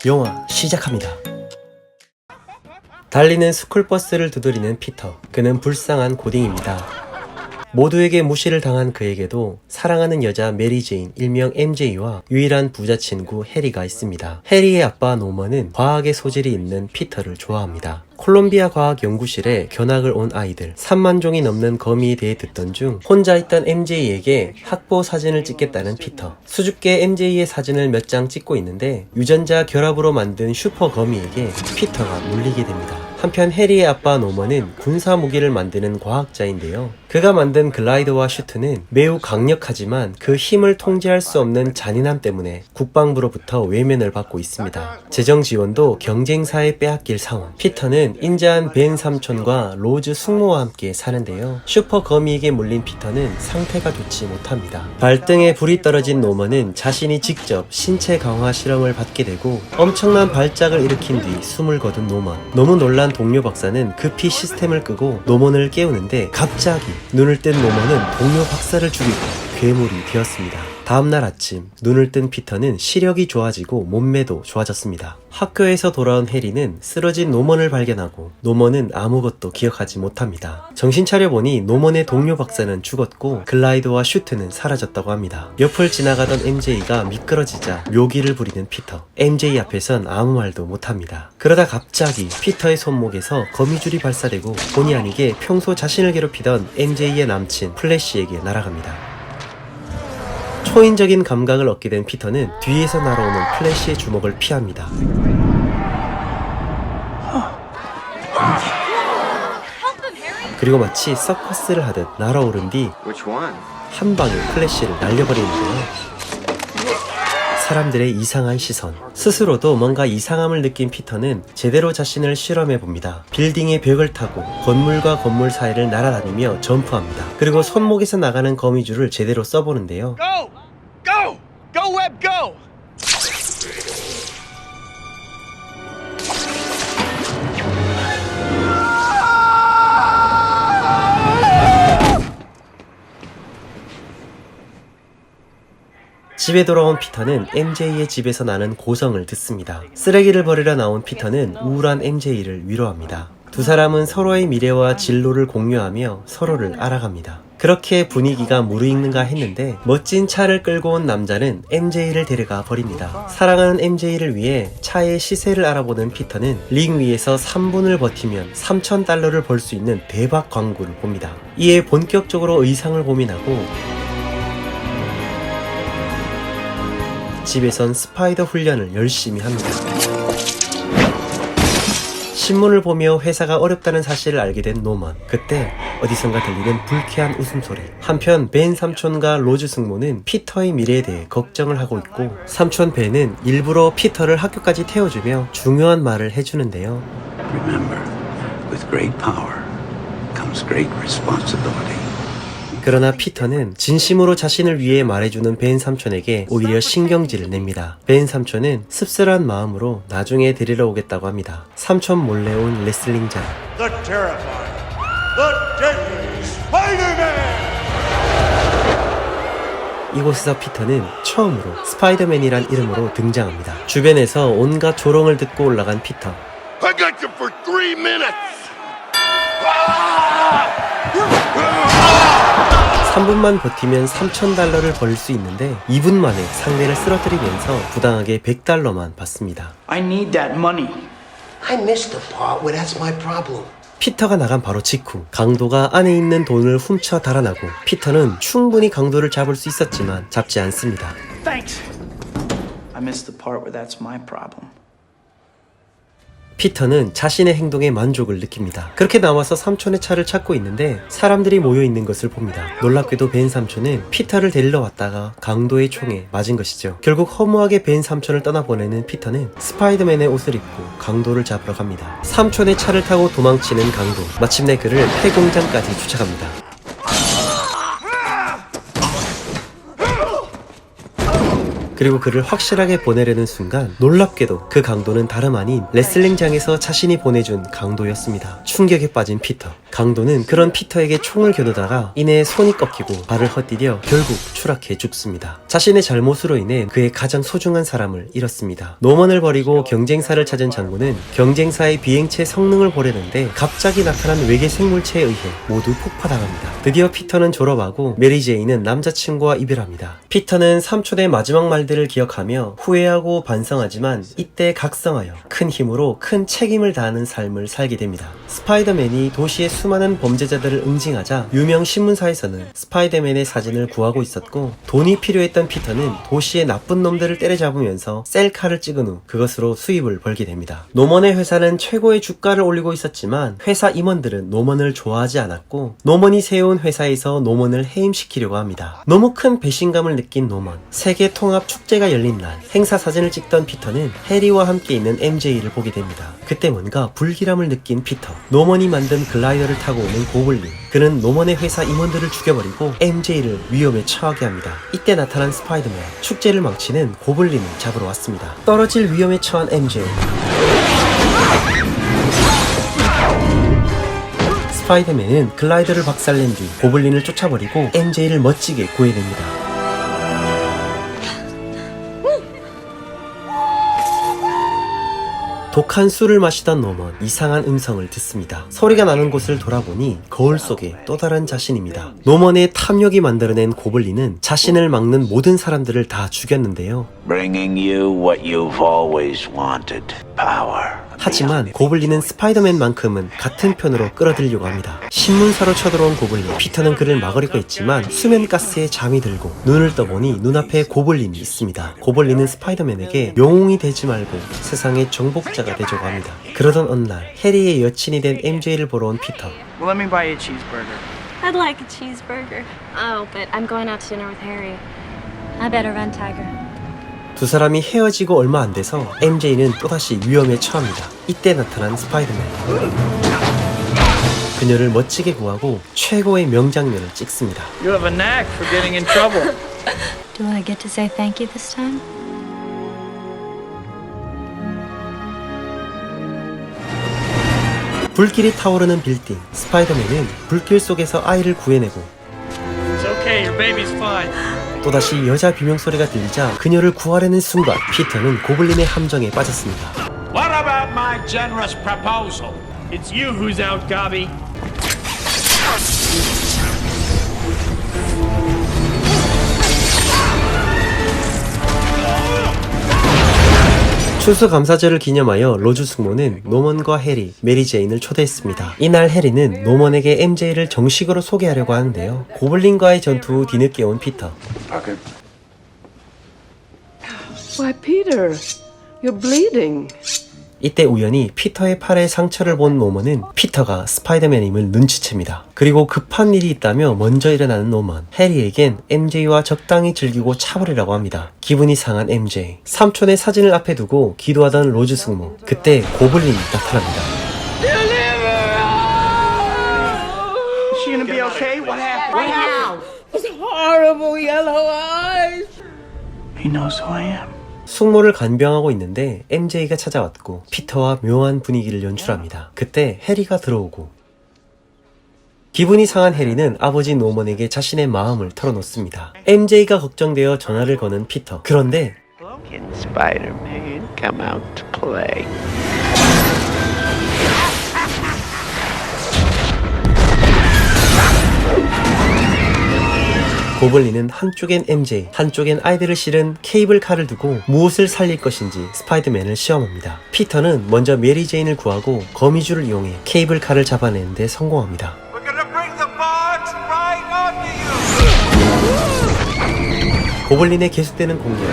영화 시작합니다. 달리는 스쿨버스를 두드리는 피터. 그는 불쌍한 고딩입니다. 모두에게 무시를 당한 그에게도 사랑하는 여자 메리 제인 일명 MJ와 유일한 부자 친구 해리가 있습니다. 해리의 아빠 노먼은 과학의 소질이 있는 피터를 좋아합니다. 콜롬비아 과학연구실에 견학을 온 아이들 3만 종이 넘는 거미에 대해 듣던 중 혼자 있던 MJ에게 학보 사진을 찍겠다는 피터. 수줍게 MJ의 사진을 몇 장 찍고 있는데 유전자 결합으로 만든 슈퍼 거미에게 피터가 물리게 됩니다. 한편 해리의 아빠 노먼은 군사 무기를 만드는 과학자인데요. 그가 만든 글라이더와 슈트는 매우 강력하지만 그 힘을 통제할 수 없는 잔인함 때문에 국방부로부터 외면을 받고 있습니다. 재정 지원도 경쟁사에 빼앗길 상황. 피터는 인자한 벤 삼촌과 로즈 숙모와 함께 사는데요. 슈퍼 거미에게 물린 피터는 상태가 좋지 못합니다. 발등에 불이 떨어진 노먼은 자신이 직접 신체 강화 실험을 받게 되고 엄청난 발작을 일으킨 뒤 숨을 거둔 노먼. 너무 놀란 동료 박사는 급히 시스템을 끄고 노먼을 깨우는데 갑자기 눈을 뜬 노먼은 동료 박사를 죽이고 괴물이 되었습니다. 다음날 아침 눈을 뜬 피터는 시력이 좋아지고 몸매도 좋아졌습니다. 학교에서 돌아온 해리는 쓰러진 노먼을 발견하고 노먼은 아무것도 기억하지 못합니다. 정신 차려보니 노먼의 동료 박사는 죽었고 글라이더와 슈트는 사라졌다고 합니다. 옆을 지나가던 MJ가 미끄러지자 묘기를 부리는 피터. MJ 앞에선 아무 말도 못합니다. 그러다 갑자기 피터의 손목에서 거미줄이 발사되고 본의 아니게 평소 자신을 괴롭히던 MJ의 남친 플래시에게 날아갑니다. 초인적인 감각을 얻게 된 피터는 뒤에서 날아오는 플래시의 주먹을 피합니다. 그리고 마치 서커스를 하듯 날아오른 뒤 한 방에 플래시를 날려버리는데요. 사람들의 이상한 시선. 스스로도 뭔가 이상함을 느낀 피터는 제대로 자신을 실험해봅니다. 빌딩의 벽을 타고 건물과 건물 사이를 날아다니며 점프합니다. 그리고 손목에서 나가는 거미줄을 제대로 써보는데요. Go! Go, Web, go! 집에 돌아온 피터는 MJ의 집에서 나는 고성을 듣습니다. 쓰레기를 버리러 나온 피터는 우울한 MJ를 위로합니다. 두 사람은 서로의 미래와 진로를 공유하며 서로를 알아갑니다. 그렇게 분위기가 무르익는가 했는데 멋진 차를 끌고 온 남자는 MJ를 데려가 버립니다. 사랑하는 MJ를 위해 차의 시세를 알아보는 피터는 링 위에서 3분을 버티면 $3,000를 벌 수 있는 대박 광고를 봅니다. 이에 본격적으로 의상을 고민하고 집에선 스파이더 훈련을 열심히 합니다. 신문을 보며 회사가 어렵다는 사실을 알게 된 노먼. 그때 어디선가 들리는 불쾌한 웃음소리. 한편 벤 삼촌과 로즈 숙모는 피터의 미래에 대해 걱정을 하고 있고 삼촌 벤은 일부러 피터를 학교까지 태워주며 중요한 말을 해주는데요. Remember, with great power comes great responsibility. 그러나 피터는 진심으로 자신을 위해 말해주는 벤 삼촌에게 오히려 신경질을 냅니다. 벤 삼촌은 씁쓸한 마음으로 나중에 데리러 오겠다고 합니다. 삼촌 몰래 온 레슬링장. The terrifying, the deadly Spider-Man! 이곳에서 피터는 처음으로 스파이더맨이란 이름으로 등장합니다. 주변에서 온갖 조롱을 듣고 올라간 피터. I got you for 3 minutes! 3분만 버티면 $3,000를 벌 수 있는데 2분 만에 상대를 쓰러뜨리면서 부당하게 $100만 받습니다. I need that money. I missed the part where that's my problem. 피터가 나간 바로 직후 강도가 안에 있는 돈을 훔쳐 달아나고 피터는 충분히 강도를 잡을 수 있었지만 잡지 않습니다. Thanks. I missed the part where that's my problem. 피터는 자신의 행동에 만족을 느낍니다. 그렇게 나와서 삼촌의 차를 찾고 있는데 사람들이 모여있는 것을 봅니다. 놀랍게도 벤 삼촌은 피터를 데리러 왔다가 강도의 총에 맞은 것이죠. 결국 허무하게 벤 삼촌을 떠나보내는 피터는 스파이더맨의 옷을 입고 강도를 잡으러 갑니다. 삼촌의 차를 타고 도망치는 강도. 마침내 그를 폐공장까지 쫓아갑니다. 그리고 그를 확실하게 보내려는 순간 놀랍게도 그 강도는 다름 아닌 레슬링장에서 자신이 보내준 강도였습니다. 충격에 빠진 피터. 강도는 그런 피터에게 총을 겨누다가 이내 손이 꺾이고 발을 헛디뎌 결국 추락해 죽습니다. 자신의 잘못으로 인해 그의 가장 소중한 사람을 잃었습니다. 노먼을 버리고 경쟁사를 찾은 장군은 경쟁사의 비행체 성능을 보려는데 갑자기 나타난 외계 생물체에 의해 모두 폭파당합니다. 드디어 피터는 졸업하고 메리 제인은 남자친구와 이별합니다. 피터는 삼촌의 마지막 말들을 기억하며 후회하고 반성하지만 이때 각성하여 큰 힘으로 큰 책임을 다하는 삶을 살게 됩니다. 스파이더맨이 도시의 수많은 범죄자들을 응징하자 유명 신문사에서는 스파이더맨의 사진을 구하고 있었고 돈이 필요했던 피터는 도시의 나쁜 놈들을 때려잡으면서 셀카를 찍은 후 그것으로 수입을 벌게 됩니다. 노먼의 회사는 최고의 주가를 올리고 있었지만 회사 임원들은 노먼을 좋아하지 않았고 노먼이 세운 회사에서 노먼을 해임시키려고 합니다. 너무 큰 배신감을 느낀 노먼. 세계 통합 축제가 열린 날 행사 사진을 찍던 피터는 해리와 함께 있는 MJ를 보게 됩니다. 그때 뭔가 불길함을 느낀 피터. 노먼이 만든 글라이더를 타고 오는 고블린. 그는 노먼의 회사 임원들을 죽여버리고 MJ를 위험에 처하게 합니다. 이때 나타난 스파이더맨. 축제를 망치는 고블린을 잡으러 왔습니다. 떨어질 위험에 처한 MJ. 스파이더맨은 글라이더를 박살낸 뒤 고블린을 쫓아버리고 MJ를 멋지게 구해냅니다. 독한 술을 마시던 노먼, 이상한 음성을 듣습니다. 소리가 나는 곳을 돌아보니 거울 속에 또 다른 자신입니다. 노먼의 탐욕이 만들어낸 고블린은 자신을 막는 모든 사람들을 다 죽였는데요. Bringing you what you've always wanted. Power. 하지만 고블린은 스파이더맨만큼은 같은 편으로 끌어들이려고 합니다. 신문사로 쳐들어온 고블린. 피터는 그를 막으려고 했지만 수면가스에 잠이 들고 눈을 떠보니 눈앞에 고블린이 있습니다. 고블린은 스파이더맨에게 영웅이 되지 말고 세상의 정복자가 되자고 합니다. 그러던 어느 날 해리의 여친이 된 MJ를 보러 온 피터. Well, let me buy you a cheeseburger. I'd like a cheeseburger. Oh, but I'm going out to dinner with Harry. I better run, Tiger. 두 사람이 헤어지고 얼마 안 돼서 MJ는 또다시 위험에 처합니다. 이때 나타난 스파이더맨. 그녀를 멋지게 구하고 최고의 명장면을 찍습니다. You have a knack for getting in trouble. Do I get to say thank you this time? 불길이 타오르는 빌딩. 스파이더맨은 불길 속에서 아이를 구해내고 It's okay, your baby's fine. 또다시 여자 비명소리가 들리자 그녀를 구하려는 순간 피터는 고블린의 함정에 빠졌습니다. What about my generous proposal? It's you who's out, Gobby. 추수감사절을 기념하여 로즈 숙모는 노먼과 해리, 메리 제인을 초대했습니다. 이날 해리는 노먼에게 MJ를 정식으로 소개하려고 하는데요. 고블린과의 전투 후 뒤늦게 온 피터. Parker. Why, Peter, you're bleeding. 이때 우연히 피터의 팔에 상처를 본 노먼은 피터가 스파이더맨임을 눈치챕니다. 그리고 급한 일이 있다며 먼저 일어나는 노먼. 해리에겐 MJ와 적당히 즐기고 차버리라고 합니다. 기분이 상한 MJ. 삼촌의 사진을 앞에 두고 기도하던 로즈 숙모. 그때 고블린이 나타납니다. Is she gonna be okay? What happened? Right now. Those horrible yellow eyes. He knows who I am. 숙모를 간병하고 있는데 MJ가 찾아왔고 피터와 묘한 분위기를 연출합니다. 그때 해리가 들어오고 기분이 상한 해리는 아버지 노먼에게 자신의 마음을 털어놓습니다. MJ가 걱정되어 전화를 거는 피터. 그런데 Can Spider-Man come out to play? 고블린은 한쪽엔 MJ, 한쪽엔 아이들을 실은 케이블카를 두고 무엇을 살릴 것인지 스파이더맨을 시험합니다. 피터는 먼저 메리 제인을 구하고 거미줄을 이용해 케이블카를 잡아내는데 성공합니다. We're gonna bring the box right onto you! 고블린의 계속되는 공격.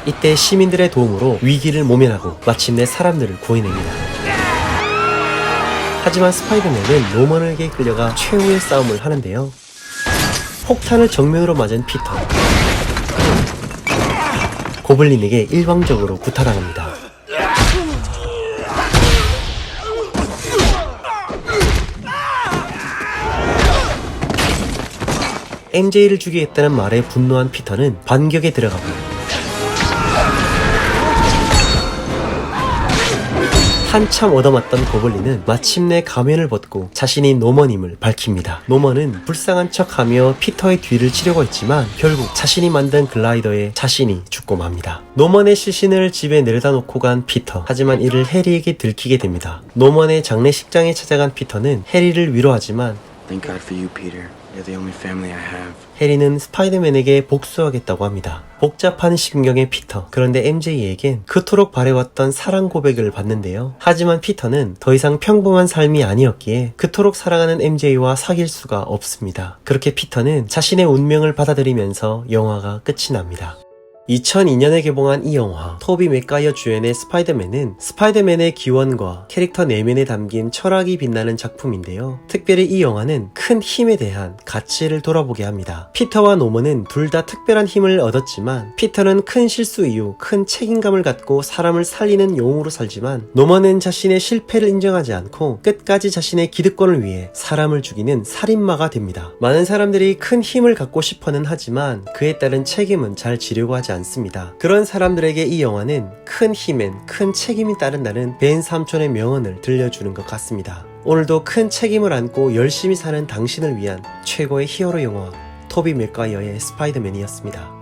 이때 시민들의 도움으로 위기를 모면하고 마침내 사람들을 구해냅니다. 하지만 스파이더맨은 노먼에게 끌려가 최후의 싸움을 하는데요. 폭탄을 정면으로 맞은 피터. 고블린에게 일방적으로 구타당합니다. MJ를 죽이겠다는 말에 분노한 피터는 반격에 들어가고 한참 얻어맞던 고블린은 마침내 가면을 벗고 자신이 노먼임을 밝힙니다. 노먼은 불쌍한 척하며 피터의 뒤를 치려고 했지만 결국 자신이 만든 글라이더에 자신이 죽고 맙니다. 노먼의 시신을 집에 내려다 놓고 간 피터. 하지만 이를 해리에게 들키게 됩니다. 노먼의 장례식장에 찾아간 피터는 해리를 위로하지만 Thank God for you, Peter. You're the only family I have. 해리는 스파이더맨에게 복수하겠다고 합니다. 복잡한 심경의 피터. 그런데 MJ에겐 그토록 바래왔던 사랑 고백을 받는데요. 하지만 피터는 더 이상 평범한 삶이 아니었기에 그토록 사랑하는 MJ와 사귈 수가 없습니다. 그렇게 피터는 자신의 운명을 받아들이면서 영화가 끝이 납니다. 2002년에 개봉한 이 영화, 토비 맥가이어 주연의 스파이더맨은 스파이더맨의 기원과 캐릭터 내면에 담긴 철학이 빛나는 작품인데요. 특별히 이 영화는 큰 힘에 대한 가치를 돌아보게 합니다. 피터와 노먼은 둘 다 특별한 힘을 얻었지만 피터는 큰 실수 이후 큰 책임감을 갖고 사람을 살리는 영웅으로 살지만 노먼은 자신의 실패를 인정하지 않고 끝까지 자신의 기득권을 위해 사람을 죽이는 살인마가 됩니다. 많은 사람들이 큰 힘을 갖고 싶어는 하지만 그에 따른 책임은 잘 지려고 하지 않습니다. 그런 사람들에게 이 영화는 큰 힘엔 큰 책임이 따른다는 벤 삼촌의 명언을 들려주는 것 같습니다. 오늘도 큰 책임을 안고 열심히 사는 당신을 위한 최고의 히어로 영화 토비 맥과이어의 스파이더맨이었습니다.